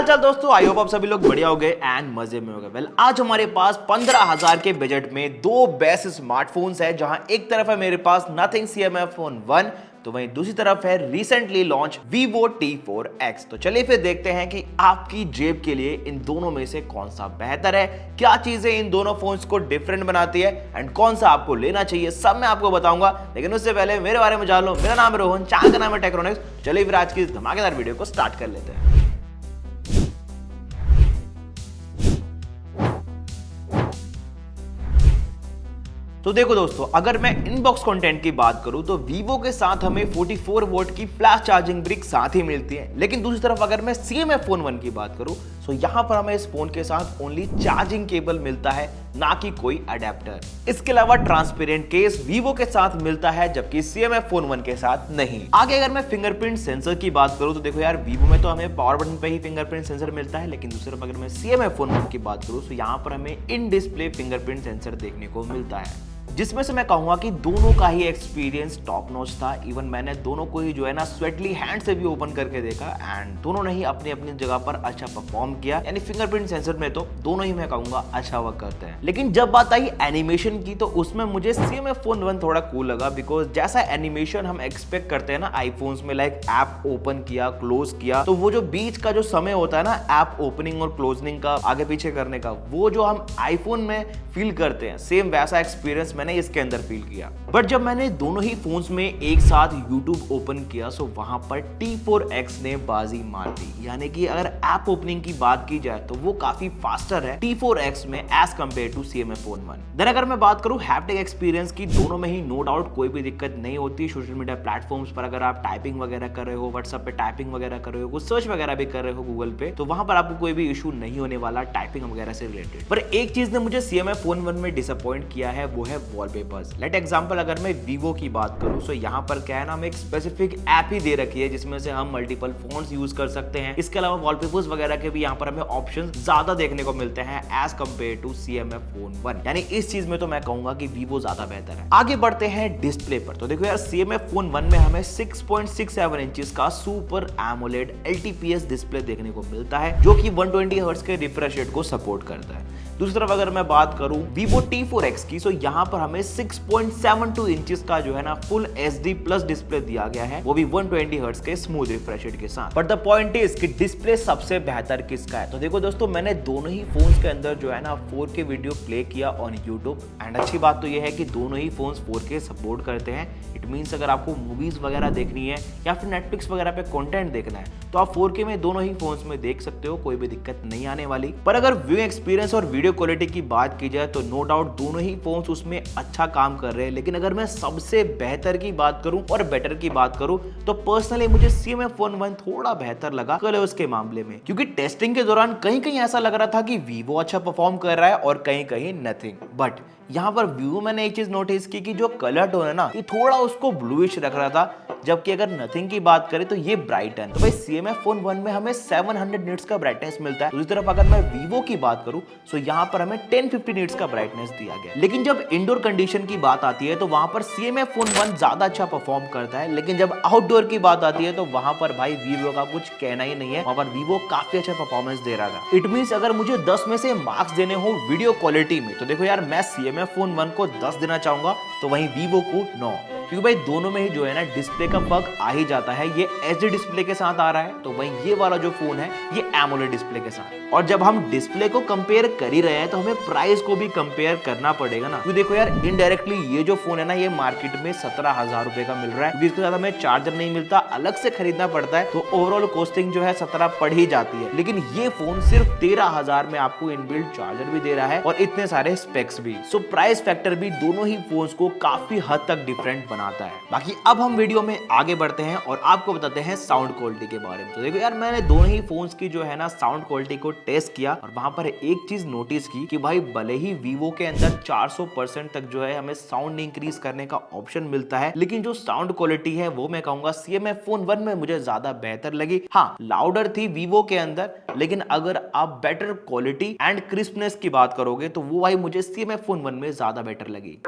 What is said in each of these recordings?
चाल दोस्तों, I hope आप सभी लोग बढ़िया हो गए एंड मजे में हो गए। वेल, आज हमारे पास 15,000 के बजट में दो बेस्ट स्मार्टफोन्स है, जहां एक तरफ है मेरे पास नथिंग CMF फोन 1, तो वहीं दूसरी तरफ है रिसेंटली लॉन्च Vivo T4X। तो चलिए फिर देखते हैं कि आपकी जेब के लिए इन दोनों में से कौन सा बेहतर है, क्या चीजें इन दोनों फोन्स को डिफरेंट बनाती है एंड कौन सा आपको लेना चाहिए, सब मैं आपको बताऊंगा। लेकिन उससे पहले मेरे बारे में जान लो। मेरा नाम है रोहन, चैनल का नाम है टेक्रोनिक्स। चलिए फिर आज की इस धमाकेदार वीडियो को स्टार्ट कर लेते हैं। तो देखो दोस्तों, अगर मैं इनबॉक्स कंटेंट की बात करूं तो Vivo के साथ हमें 44 वोल्ट की फ्लैश चार्जिंग ब्रिक साथ ही मिलती है। लेकिन दूसरी तरफ अगर मैं CMF फोन 1 की बात करूं तो यहां पर हमें इस फोन के साथ ओनली चार्जिंग केबल मिलता है, ना कि कोई अडेप्टर। इसके अलावा ट्रांसपेरेंट केस Vivo के साथ मिलता है, जबकि CMF फोन 1 के साथ नहीं। आगे अगर मैं फिंगरप्रिंट सेंसर की बात करूं तो देखो यार, Vivo में तो हमें पावर बटन पे ही फिंगरप्रिंट सेंसर मिलता है, लेकिन दूसरी तरफ अगर मैं CMF फोन 1 की बात करूं तो यहां पर हमें इन डिस्प्ले फिंगरप्रिंट सेंसर देखने को मिलता है, जिसमें से मैं कहूंगा कि दोनों का ही एक्सपीरियंस टॉप नॉच था। इवन मैंने दोनों को ही जो है ना स्वेटली हैंड से भी ओपन करके देखा एंड दोनों ने ही अपनी अपनी जगह पर अच्छा परफॉर्म किया। यानी फिंगरप्रिंट सेंसर में तो दोनों ही मैं कहूंगा अच्छा वर्क करते हैं। लेकिन जब बात आई एनिमेशन की तो उसमें मुझे CMF फोन 1 थोड़ा कूल लगा, बिकॉज जैसा एनिमेशन हम एक्सपेक्ट करते हैं ना आईफोन्स में, लाइक ऐप ओपन किया क्लोज किया, तो वो जो बीच का जो समय होता है ना ऐप ओपनिंग और क्लोजिंग का, आगे पीछे करने का, वो जो हम आईफोन में फील करते हैं, सेम वैसा एक्सपीरियंस मैंने इसके अंदर फील किया। बट जब मैंने दोनों ही फोन्स में एक साथ YouTube ओपन किया तो वहां पर T4X ने बाजी मार दी। यानी कि अगर ऐप ओपनिंग की बात की जाए तो वो काफी फास्टर है T4X में as compare to CMF phone 1। Then अगर मैं बात करूं हैप्टिक एक्सपीरियंस की, दोनों में ही नो डाउट कोई भी दिक्कत नहीं होती। सोशल मीडिया प्लेटफॉर्म्स पर अगर आप टाइपिंग वगैरह कर रहे हो, व्हाट्सएप पे टाइपिंग वगैरह कर रहे हो, कुछ सर्च वगैरह भी कर रहे हो गूगल पे, तो वहां पर आपको कोई भी इशू नहीं होने वाला टाइपिंग वगैरह से रिलेटेड। पर एक चीज ने मुझे CMF फोन 1 में डिसअपॉइंट किया है, वो है वॉलपेपर्स। लेट एग्जांपल अगर मैं Vivo की बात करूं तो यहां पर क्या है ना, हमें एक स्पेसिफिक ऐप ही दे रखी है जिसमें से हम मल्टीपल फोन्स यूज कर सकते हैं। इसके अलावा वॉलपेपर्स वगैरह के भी यहां पर हमें ऑप्शंस ज्यादा देखने को मिलते हैं as compare to CMF phone 1। यानी इस चीज में तो मैं कहूंगा कि Vivo ज्यादा बेहतर है। आगे बढ़ते हैं डिस्प्ले पर। तो देखो यार, CMF फोन 1 में हमें 6.67 इंचेस का सुपर एमोलेड LTPS डिस्प्ले देखने को मिलता है, जो कि 120 हर्ट्ज के रिफ्रेश रेट को सपोर्ट करता है। दूसरी तरफ अगर मैं बात करूं Vivo T4X की, तो यहां पर हमें 6.72 इंचेस का जो है ना फुल HD प्लस डिस्प्ले दिया गया है, वो भी 120 हर्ट्ज के स्मूथ रिफ्रेश रेट के साथ। बट द पॉइंट इज कि डिस्प्ले सबसे बेहतर किसका है। तो देखो दोस्तों, मैंने दोनों ही फोन्स के अंदर जो है ना 4K वीडियो प्ले किया ऑन YouTube एंड अच्छी बात तो ये है कि दोनों ही फोन्स 4K सपोर्ट करते हैं। इट मींस अगर आपको मूवीज वगैरह देखनी है या फिर नेटफ्लिक्स वगैरह पे कंटेंट देखना है तो आप 4K में दोनों ही फोन्स में देख सकते हो, कोई भी दिक्कत नहीं आने वाली। पर अगर व्यू एक्सपीरियंस और वीडियो क्वालिटी की बात की जाए तो नो डाउट दोनों ही फोन्स उसमें अच्छा काम कर रहे हैं। लेकिन अगर मैं सबसे बेहतर की बात करूं और बेटर की बात करूं तो पर्सनली मुझे CMF फोन 1 थोड़ा बेहतर लगा कलर्स के मामले में, क्योंकि टेस्टिंग के दौरान कहीं कहीं ऐसा लग रहा था कि Vivo अच्छा परफॉर्म कर रहा है और कहीं कहीं नथिंग। बट यहाँ पर Vivo मैंने एक चीज नोटिस की कि जो कलर टोन है ना, ये थोड़ा उसको ब्लूइश रख रहा था, जबकि अगर नथिंग की बात करें तो ये ब्राइटन। तो भाई CMF फोन 1 में हमें 700 निट्स का ब्राइटनेस मिलता है। दूसरी तरफ अगर मैं Vivo की बात करूं तो यहाँ पर हमें 1050 निट्स का ब्राइटनेस दिया गया। लेकिन जब इंडोर कंडीशन की बात आती है तो वहां पर CMF फोन 1 ज्यादा अच्छा परफॉर्म करता है, लेकिन जब आउटडोर की बात आती है तो वहां पर भाई Vivo का कुछ कहना ही नहीं है। वहां पर Vivo काफी अच्छा परफॉर्मेंस दे रहा था। इट मींस अगर मुझे 10 में से मार्क्स देने हो वीडियो क्वालिटी में, तो देखो यार, मैं CMF फोन 1 को 10 देना चाहूंगा, तो वहीं Vivo को 9, क्योंकि भाई दोनों में ही जो है ना डिस्प्ले का फर्क आ ही जाता है। ये HD डिस्प्ले के साथ आ रहा है, तो वहीं ये वाला जो फोन है ये AMOLED डिस्प्ले के साथ। और जब हम डिस्प्ले को कंपेयर कर ही रहे हैं तो हमें प्राइस को भी कंपेयर करना पड़ेगा ना। क्योंकि देखो यार, इनडायरेक्टली ये जो फोन है ना, ये मार्केट में 17,000 रुपए का मिल रहा है, क्योंकि इसके साथ हमें चार्जर नहीं मिलता, अलग से खरीदना पड़ता है, तो ओवरऑल कॉस्टिंग जो है 17 पड़ ही जाती है। लेकिन ये फोन सिर्फ 13,000 में आपको इनबिल्ट चार्जर भी दे रहा है और इतने सारे स्पेक्स भी। सो प्राइस फैक्टर भी दोनों ही फोन्स को काफी हद तक डिफरेंट बनाता है। बाकी अब हम वीडियो में आगे बढ़ते हैं और आपको बताते हैं साउंड क्वालिटी के बारे में। तो देखो यार, मैंने दोनों ही फोन्स की जो है ना साउंड क्वालिटी को टेस्ट किया और वहां पर एक चीज नोटिस की कि भाई भले ही Vivo के अंदर 400% तक जो है हमें साउंड इंक्रीज करने का ऑप्शन मिलता है, लेकिन जो साउंड क्वालिटी है वो मैं कहूंगा CMF फोन 1 में मुझे ज्यादा बेहतर लगी। हाँ, लाउडर थी Vivo के अंदर, लेकिन अगर आप बेटर क्वालिटी एंड क्रिस्पनेस की बात करोगे तो वो भाई मुझे CMF फोन 1 में ज्यादा बेटर लगी।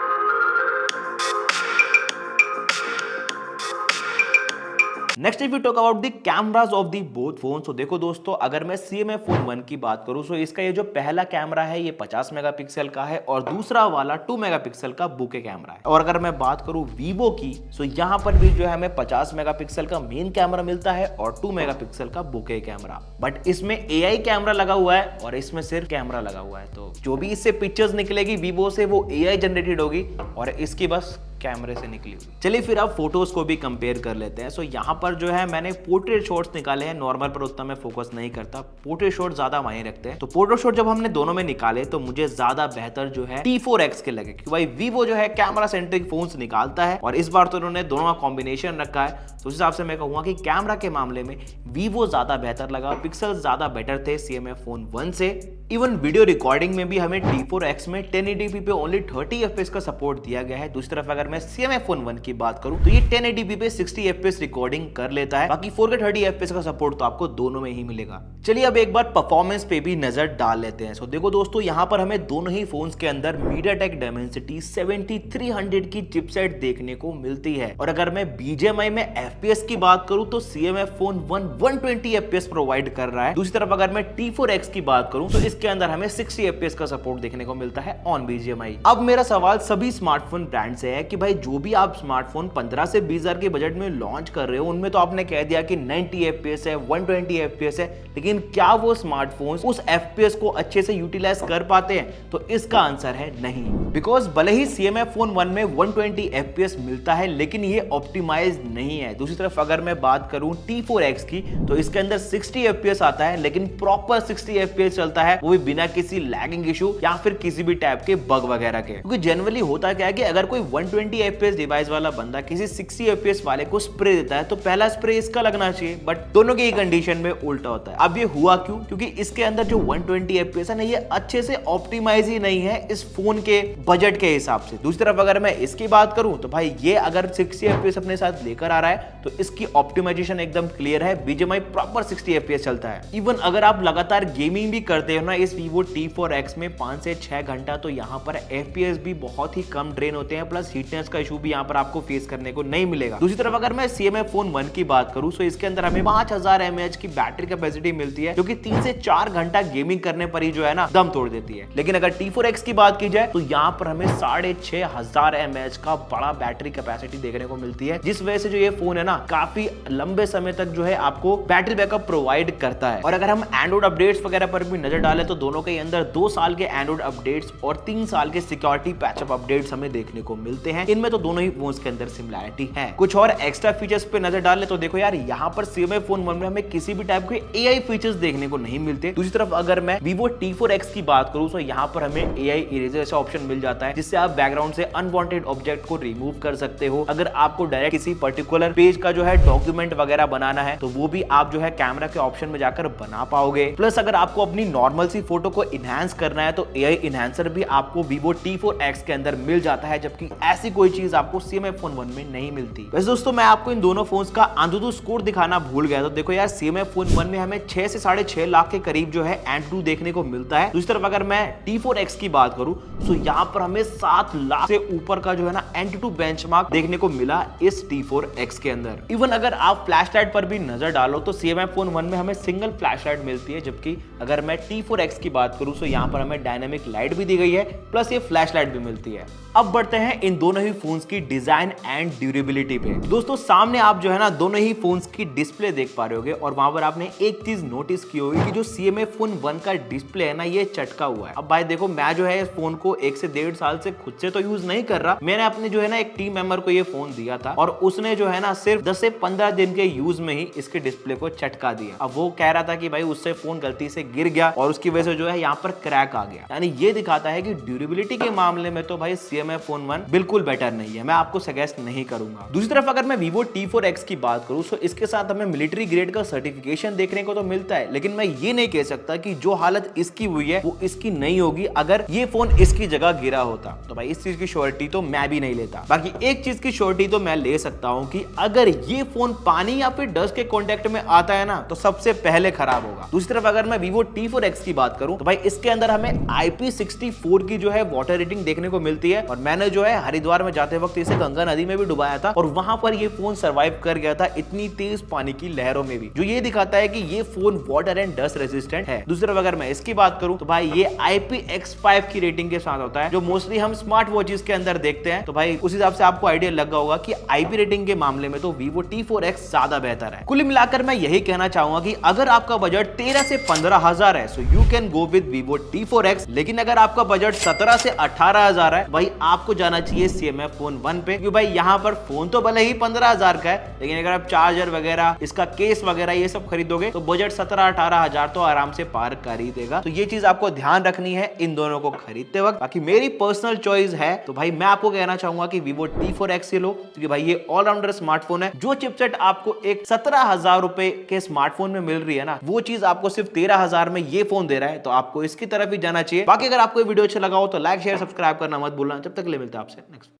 Next if you talk about the cameras of the both phone, तो देखो दोस्तों, अगर मैं CMF फोन 1 की बात करूं तो इसका ये जो पहला कैमरा है ये 50 मेगापिक्सल का है और दूसरा वाला 2 मेगापिक्सल का बुके कैमरा है। और अगर मैं बात करूं वीवो की, तो यहां पर भी जो है हमें 50 मेगापिक्सल का मेन कैमरा मिलता है और 2 मेगापिक्सल का बुके कैमरा, बट इसमें AI कैमरा लगा हुआ है और इसमें सिर्फ कैमरा लगा हुआ है। तो जो भी इससे पिक्चर्स निकलेगी वीवो से वो AI जनरेटेड होगी और इसकी बस कैमरे से निकली हुई। चलिए फिर आप फोटोज को भी कंपेयर कर लेते हैं। सो यहाँ पर जो है मैंने पोर्ट्रेट शॉट्स निकाले हैं, नॉर्मल पर उतना मैं फोकस नहीं करता, पोर्ट्रेट शॉट ज्यादा मायने रखते हैं। तो पोर्ट्रेट शॉट जब हमने दोनों में निकाले तो मुझे ज्यादा बेहतर जो है T4X के लगे, क्योंकि भाई वीवो जो है कैमरा सेंट्रिक फोन्स निकालता है और इस बार तो उन्होंने दोनों का कॉम्बिनेशन रखा है। तो उस हिसाब से मैं कहूंगा कि कैमरा के मामले में वीवो ज्यादा बेहतर लगा, पिक्सल ज्यादा बेटर थे CMF फोन 1 से। इवन वीडियो रिकॉर्डिंग में भी हमें T4X में 1080p पे ओनली 30 FPS का सपोर्ट दिया गया है। दूसरी तरफ अगर मैं CMF फोन 1 की बात करूं तो ये 1080p पे 60 FPS रिकॉर्डिंग कर लेता है, बाकी 4K 30 FPS का सपोर्ट तो आपको दोनों में ही मिलेगा। चलिए अब एक बार परफॉर्मेंस पे भी नजर डाल लेते हैं। सो देखो दोस्तों, यहाँ पर हमें दोनों ही फोन्स के अंदर MediaTek Dimensity 7300 की चिपसेट देखने को मिलती है। और अगर मैं BGMI में FPS की बात करूं तो CMF फोन 1 120 FPS प्रोवाइड कर रहा है। दूसरी तरफ अगर मैं T4X की बात करूं तो इसके अंदर हमें 60 FPS का सपोर्ट देखने को मिलता है ऑन BGMI। अब मेरा सवाल सभी स्मार्टफोन ब्रांड से है कि भाई जो भी आप स्मार्टफोन 15 से 20 हजार के बजट में लॉन्च कर रहे हो उनमें तो आपने कह दिया कि 90 FPS है, 120 FPS है, लेकिन क्या वो स्मार्टफोन्स उस FPS को अच्छे से यूटिलाइज कर पाते हैं? तो इसका आंसर है नहीं, बिकॉज भले ही CMF फोन 1 में 120 FPS मिलता है लेकिन ये ऑप्टिमाइज नहीं है। दूसरी तरफ अगर मैं बात करूं T4X की तो इसके अंदर 60 FPS आता है, लेकिन प्रॉपर 60 FPS चलता है, वो भी बिना किसी लैगिंग इशू या फिर किसी भी टाइप के बग वगैरह के। क्योंकि जनरली होता क्या है कि अगर कोई 120 FPS डिवाइस वाला बंदा किसी 60 FPS वाले को स्प्रे देता है तो पहला स्प्रे इसका लगना चाहिए, बट दोनों की कंडीशन में उल्टा होता है। अब ये हुआ क्यों? क्योंकि इसके अंदर जो 120 FPS है ना, ये अच्छे से ऑप्टिमाइज ही नहीं है इस फोन के बजट के हिसाब से। दूसरी तरफ अगर मैं इसकी बात करूं तो भाई ये अगर 60 FPS अपने साथ लेकर आ रहा है तो इसकी ऑप्टिमाइजेशन एकदम क्लियर है, BGMI प्रॉपर 60 FPS चलता है। इवन अगर आप लगातार गेमिंग भी करते हो ना इस Vivo T4X में 5 से 6 घंटा, तो यहाँ पर FPS भी बहुत ही कम ड्रेन होते हैं, प्लस हीटनेस का इशू भी यहाँ पर आपको फेस करने को नहीं मिलेगा। दूसरी तरफ अगर मैं CMF फोन 1 की बात करूं तो इसके अंदर हमें 5000 mAh की बैटरी कैपेसिटी मिलती है, जो कि 3 से 4 घंटा गेमिंग करने पर ही जो है ना दम तोड़ देती है। लेकिन अगर T4X की बात की जाए तो यहाँ पर हमें 6500 mAh का बड़ा बैटरी कैपेसिटी देखने को मिलती है, जिस वजह से जो ये फोन है ना काफी लंबे समय तक जो है आपको बैटरी बैकअप प्रोवाइड करता है। और अगर हम एंड्रॉइड अपडेट्स वगैरह पर भी नजर डालें तो दोनों के अंदर 2 साल के एंड्रॉइड अपडेट्स और 3 साल के सिक्योरिटी पैचअप अपडेट्स हमें देखने को मिलते हैं। इनमें तो दोनों ही फोन्स के अंदर सिमिलरिटी है। कुछ और एक्स्ट्रा फीचर्स पे नजर डालें तो देखो यार, यहाँ पर CMF फोन 1 में हमें किसी भी टाइप के AI फीचर्स देखने को नहीं मिलते। दूसरी तरफ अगर मैं Vivo T4X की बात करूं तो यहाँ पर हमें AI इरेजर जैसा ऑप्शन मिल जाता है, जिससे आप बैकग्राउंड से अनवांटेड ऑब्जेक्ट को रिमूव कर सकते हो। अगर आपको डायरेक्ट किसी पर्टिकुलर पेज का जो है डॉक्यूमेंट वगैरह बनाना है तो वो भी आप जो है कैमरा के ऑप्शन में जाकर बना पाओगे। प्लस अगर आपको अपनी नॉर्मल सी फोटो को इनहैंस करना है तो AI इनहैंसर भी आपको Vivo T4X के अंदर मिल जाता है, जबकि ऐसी कोई चीज आपको CMF फोन 1 में नहीं मिलती। वैसे दोस्तों, मैं आपको इन दोनों फोन्स का AnTuTu स्कोर दिखाना भूल गया। तो देखो यार, CMF फोन 1 में हमें 6 से 6.5 लाख के करीब जो है AnTuTu देखने को मिलता है। दूसरी तरफ अगर मैं T4X की बात करूं तो यहाँ पर हमें 7 लाख से ऊपर का जो है ना AnTuTu बेंचमार्क देखने को मिला इस T4X के अंदर। इवन अगर आप फ्लैश लाइट पर भी नजर डालो तो CMF फोन 1 में हमें सिंगल फ्लैश लाइट मिलती है, जबकि अगर मैं T4X की बात करूं तो यहाँ पर हमें डायनेमिक लाइट भी दी गई है, प्लस ये फ्लैश लाइट भी मिलती है। अब बढ़ते हैं इन दोनों ही फोन्स की डिजाइन एंड ड्यूरेबिलिटी पे। दोस्तों, सामने आप जो है ना दोनों ही फोन्स की डिस्प्ले देख पा रहे होगे और वहां पर आपने एक चीज नोटिस की होगी कि जो CMF फोन 1 का डिस्प्ले है ना, ये चटका हुआ है। अब भाई देखो, मैं जो है इस फोन को 1 से 1.5 साल से खुद से तो यूज नहीं कर रहा, मैंने अपने जो है ना एक टीम मेंबर को ये फोन दिया था और उसने जो है ना सिर्फ 10 से 15 दिन के यूज में ही इसके डिस्प्ले को चटका दिया। अब वो कह रहा था कि भाई उससे फोन गलती से गिर गया और उसकी वजह से जो है यहाँ पर क्रैक आ गया। यानी ये दिखाता है कि ड्यूरेबिलिटी के मामले में तो भाई CMF फोन 1 बिल्कुल बेटर नहीं है, मैं आपको सजेस्ट नहीं करूंगा। दूसरी तरफ अगर मैं Vivo T4X की बात करूं तो इसके साथ हमें मिलिट्री ग्रेड का सर्टिफिकेशन देखने को तो मिलता है, लेकिन मैं ये नहीं कह सकता कि जो हालत इसकी हुई है वो इसकी नहीं होगी अगर ये फोन इसकी जगह गिरा होता। तो भाई इस चीज की श्योरिटी तो मैं भी नहीं लेता। बाकी एक चीज की श्योरिटी तो मैं ले सकता हूं कि अगर ये फोन पानी या फिर डस्ट के कॉन्टेक्ट में आता है ना तो सबसे पहले खराब होगा। दूसरी तरफ अगर मैं Vivo T4X की बात करूं तो भाई इसके अंदर हमें IP64 की जो है वाटर रेटिंग देखने को मिलती है और मैंने जो है हरिद्वार हरिद्वार में जाते वक्त इसे गंगा नदी में भी डुबाया था और वहां पर ये फोन सर्वाइव कर गया था इतनी तेज पानी की लहरों में भी, जो ये दिखाता है कि ये phone water and dust resistant है। दूसरी तरफ अगर मैं इसकी बात करूं तो भाई ये IPX5 की रेटिंग के साथ होता है, जो मोस्टली हम स्मार्ट वॉचेस के अंदर देखते हैं। तो भाई उस हिसाब से आपको आइडिया लगा होगा कि IP रेटिंग के मामले में तो Vivo T4X ज्यादा बेहतर है। कुल मिलाकर मैं यही कहना चाहूंगा कि अगर आपका बजट 13 से 15,000 है so you can go with Vivo T4X, लेकिन अगर आपका बजट 17 से 18,000 है भाई आपको जाना चाहिए CMF फोन 1 पे, क्योंकि भाई यहाँ पर फोन तो भले ही 15,000 का है, लेकिन अगर आप चार्जर वगैरह, इसका केस वगैरह ये सब खरीदोगे तो बजट 17-18,000 तो आराम से पार कर ही देगा। तो ये चीज आपको ध्यान रखनी है इन दोनों को खरीदते वक्त। बाकी मेरी पर्सनल चॉइस है तो भाई मैं आपको कहना चाहूंगा कि Vivo T4X ही लो, क्योंकि भाई ये ऑलराउंडर स्मार्टफोन है। जो चिपसेट आपको एक 17,000 रुपए के स्मार्टफोन में मिल रही है ना, वो चीज आपको सिर्फ 13,000 में ये फोन दे रहा है, तो आपको इसकी तरफ ही जाना चाहिए। बाकी अगर आपको वीडियो अच्छा लगा हो तो लाइक शेयर सब्सक्राइब करना मत भूलना। जब तक के लिए मिलते हैं आपसे नेक्स्ट।